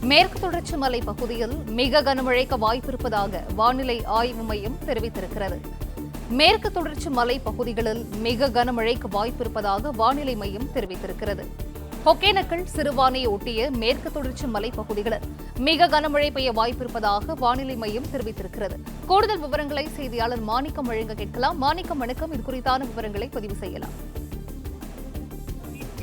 மேற்கு தொடர்ச்சி மலை பகுதியில் மிக கனமழைக்கு வாய்ப்பிருப்பதாக வானிலை ஆய்வு மையம் தெரிவித்திருக்கிறது. மேற்கு தொடர்ச்சி மலை பகுதிகளில் மிக கனமழைக்கு வாய்ப்பிருப்பதாக வானிலை மையம் தெரிவித்திருக்கிறது. ஒகேனக்கல், சிறுவானையை ஒட்டிய மேற்கு தொடர்ச்சி மலை பகுதிகளில் மிக கனமழை பெய்ய வாய்ப்பிருப்பதாக வானிலை மையம் தெரிவித்திருக்கிறது. கூடுதல் விவரங்களை செய்தியாளர் மாணிக்கம் வழங்க கேட்கலாம். மாணிக்கம், வணக்கம். இது குறித்தான விவரங்களை பதிவு செய்யலாம்.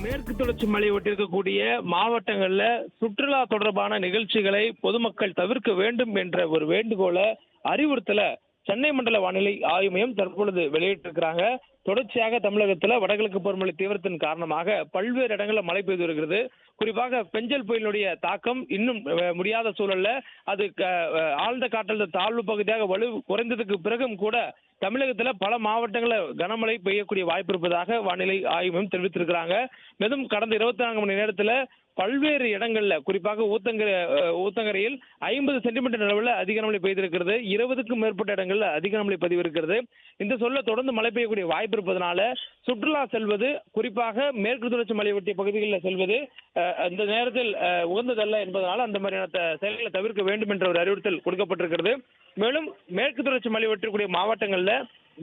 மேற்கு தொடர்ச்சி மலை ஒட்டியிருக்கக்கூடிய மாவட்டங்கள்ல சுற்றுலா தொடர்பான நிகழ்ச்சிகளை பொதுமக்கள் தவிர்க்க வேண்டும் என்ற ஒரு வேண்டுகோளை அறிவுறுத்தல சென்னை மண்டல வானிலை ஆய்வு மையம் தற்பொழுது வெளியிட்டிருக்கிறாங்க. தொடர்ச்சியாக தமிழகத்துல வடகிழக்கு பருவமழை தீவிரத்தின் காரணமாக பல்வேறு இடங்களில் மழை பெய்து வருகிறது. குறிப்பாக பெஞ்சல் புயலினுடைய தாக்கம் இன்னும் முடியாத சூழல்ல அது ஆழ்ந்த காற்றழுத்த தாழ்வு பகுதியாக வலு குறைந்ததுக்கு பிறகும் கூட தமிழகத்துல பல மாவட்டங்களில் கனமழை பெய்யக்கூடிய வாய்ப்பு இருப்பதாக வானிலை ஆய்வு மையம் தெரிவித்திருக்கிறாங்க. மேலும் கடந்த 24 மணி நேரத்துல பல்வேறு இடங்கள்ல குறிப்பாக ஊத்தங்கரையில் 50 சென்டிமீட்டர் அளவில் அதிக கனமழை பெய்திருக்கிறது. 20க்கும் மேற்பட்ட இடங்கள்ல அதிக கனமழை பதிவிருக்கிறது. இந்த சொல்ல தொடர்ந்து மழை பெய்யக்கூடிய வாய்ப்பு இருப்பதனால சுற்றுலா செல்வது, குறிப்பாக மேற்கு தொடர்ச்சி மலை ஒட்டிய பகுதிகளில் செல்வது அந்த நேரத்தில் உகந்ததல்ல என்பதனால அந்த மாதிரியான செயல்களை தவிர்க்க வேண்டும் என்ற ஒரு அறிவுறுத்தல் கொடுக்கப்பட்டிருக்கிறது. மேலும் மேற்கு தொடர்ச்சி மலை ஒட்டியக்கூடிய மாவட்டங்கள்ல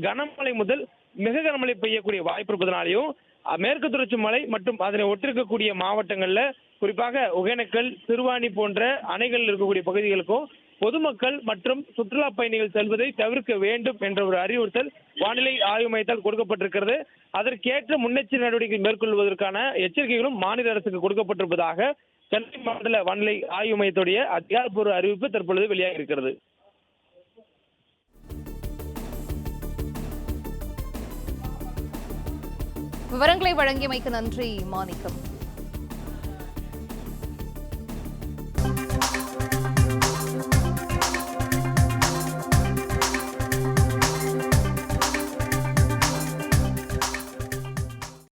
கனமழை முதல் மிக கனமழை பெய்யக்கூடிய வாய்ப்பு இருப்பதனாலையும் மேற்கு தொடர்ச்சி மலை மற்றும் அதனை ஒட்டிருக்கக்கூடிய மாவட்டங்கள்ல குறிப்பாக ஒகேனக்கல், சிறுவாணி போன்ற அணைகள் இருக்கக்கூடிய பகுதிகளுக்கும் பொதுமக்கள் மற்றும் சுற்றுலா பயணிகள் செல்வதை தவிர்க்க வேண்டும் என்ற ஒரு அறிவுறுத்தல் வானிலை ஆய்வு மையத்தால் கொடுக்கப்பட்டிருக்கிறது. அதற்கேற்ற முன்னெச்சரிக்கை நடவடிக்கை மேற்கொள்வதற்கான எச்சரிக்கைகளும் மாநில அரசுக்கு கொடுக்கப்பட்டிருப்பதாக சென்னை மண்டல வானிலை ஆய்வு மையத்துடைய அதிகாரப்பூர்வ அறிவிப்பு தற்பொழுது வெளியாக இருக்கிறது. விவரங்களை வழங்கியமைக்கு நன்றி மாணிக்கம்.